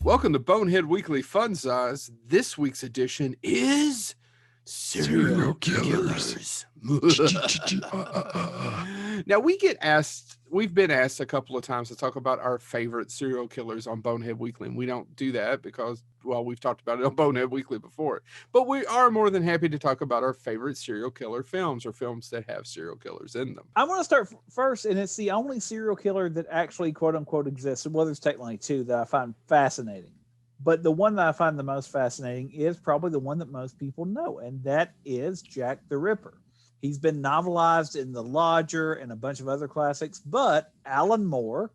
Welcome to Bonehead Weekly Fun Size. This week's edition is Serial Killers. Now, we've been asked a couple of times to talk about our favorite serial killers on Bonehead Weekly, and we don't do that because, well, we've talked about it on Bonehead Weekly before. But we are more than happy to talk about our favorite serial killer films or films that have serial killers in them. I want to start first, and it's the only serial killer that actually, quote unquote, exists. Well, there's technically two that I find fascinating. But the one that I find the most fascinating is probably the one that most people know, and that is Jack the Ripper. He's been novelized in The Lodger and a bunch of other classics, but Alan Moore,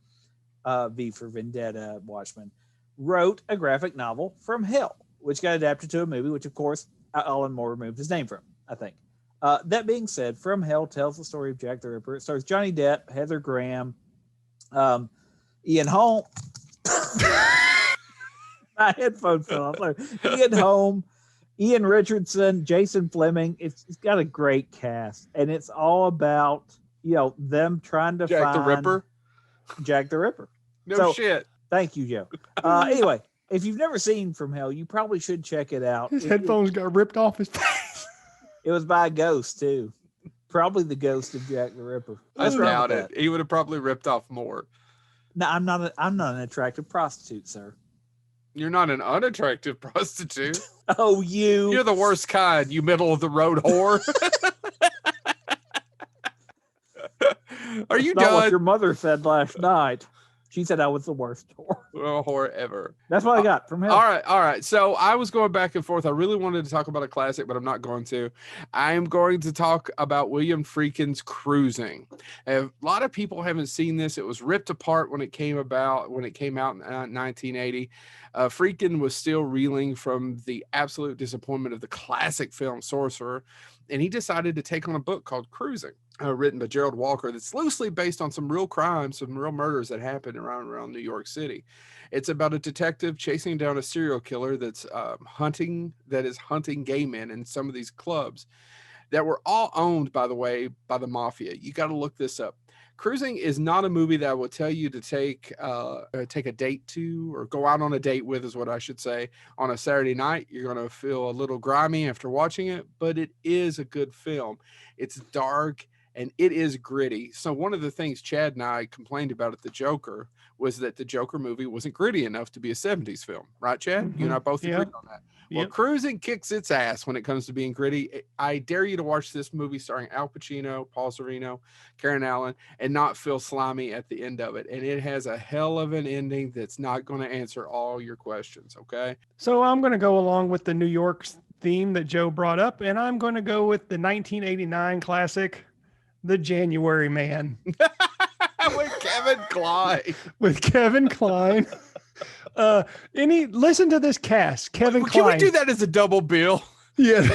V for Vendetta, Watchmen, wrote a graphic novel, From Hell, which got adapted to a movie, which, of course, Alan Moore removed his name from, I think. That being said, From Hell tells the story of Jack the Ripper. It stars Johnny Depp, Heather Graham, Ian Holm. My headphone fell off. Sorry. Ian Holm, Ian Richardson, Jason Fleming. It's got a great cast, and it's all about them trying to Jack find the Ripper. Jack the Ripper. No shit. Thank you, Joe. Anyway, if you've never seen From Hell, you probably should check it out. His headphones got ripped off his face. It was by a ghost too, probably the ghost of Jack the Ripper. I doubt it. He would have probably ripped off more. No, I'm not an attractive prostitute, sir. You're not an unattractive prostitute. Oh, You're the worst kind, you middle of the road whore. Are you That's not done? what your mother said last night. She said I was the worst whore. Well, whore ever. That's what I got from him. All right. So I was going back and forth. I really wanted to talk about a classic, but I'm not going to. I am going to talk about William Friedkin's Cruising. A lot of people haven't seen this. It was ripped apart when it came out in 1980. Friedkin was still reeling from the absolute disappointment of the classic film Sorcerer, and he decided to take on a book called Cruising, written by Gerald Walker, that's loosely based on some real crimes, some real murders that happened around New York City. It's about a detective chasing down a serial killer that's hunting gay men in some of these clubs that were all owned, by the way, by the mafia. You got to look this up. Cruising is not a movie that I will tell you to take a date to, or go out on a date with, is what I should say, on a Saturday night. You're going to feel a little grimy after watching it, but it is a good film. It's dark and it is gritty. So one of the things Chad and I complained about at The Joker was that the Joker movie wasn't gritty enough to be a 70s film. Right, Chad? Mm-hmm. You and I both agreed on that. Well, Cruising kicks its ass when it comes to being gritty. I dare you to watch this movie starring Al Pacino, Paul Sorvino, Karen Allen, and not feel slimy at the end of it. And it has a hell of an ending that's not going to answer all your questions, okay? So I'm going to go along with the New York theme that Joe brought up, and I'm going to go with the 1989 classic, The January Man. With Kevin Kline. With Kevin Kline. Listen to this cast. Kevin Kline. Can we do that as a double bill? Yeah.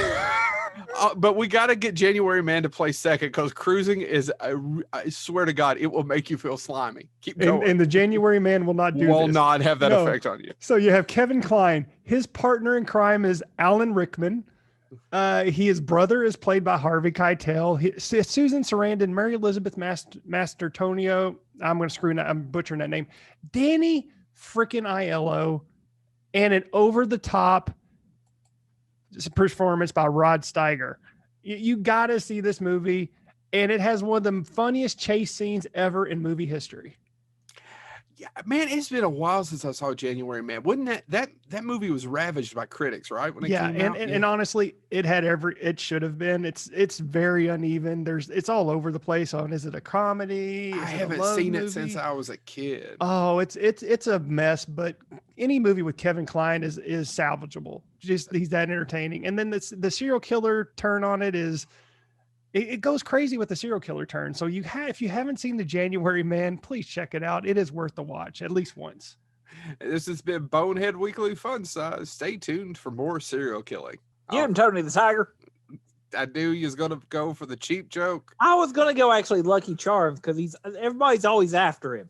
But we got to get January Man to play second, because Cruising is, I swear to God, it will make you feel slimy. Keep going. And the January Man will not not have that effect on you. So you have Kevin Kline. His partner in crime is Alan Rickman. His brother is played by Harvey Keitel. Susan Sarandon, Mary Elizabeth Mastertonio. I'm butchering that name. Danny freaking Aiello, and an over-the-top performance by Rod Steiger. You got to see this movie, and it has one of the funniest chase scenes ever in movie history. Yeah, man, it's been a while since I saw January Man. Wouldn't that movie was ravaged by critics, right? When it came out? And honestly, it should have been. It's very uneven. It's all over the place on, is it a comedy? I haven't seen it since I was a kid. Oh, it's a mess, but any movie with Kevin Kline is salvageable. Just he's that entertaining. And then the serial killer turn on it is, it goes crazy with the serial killer turn. So if you haven't seen The January Man, please check it out. It is worth the watch at least once. This has been Bonehead Weekly Fun Size. Stay tuned for more serial killing. Get him, Tony the Tiger. I knew you was going to go for the cheap joke. I was going to go actually Lucky Charms, because everybody's always after him.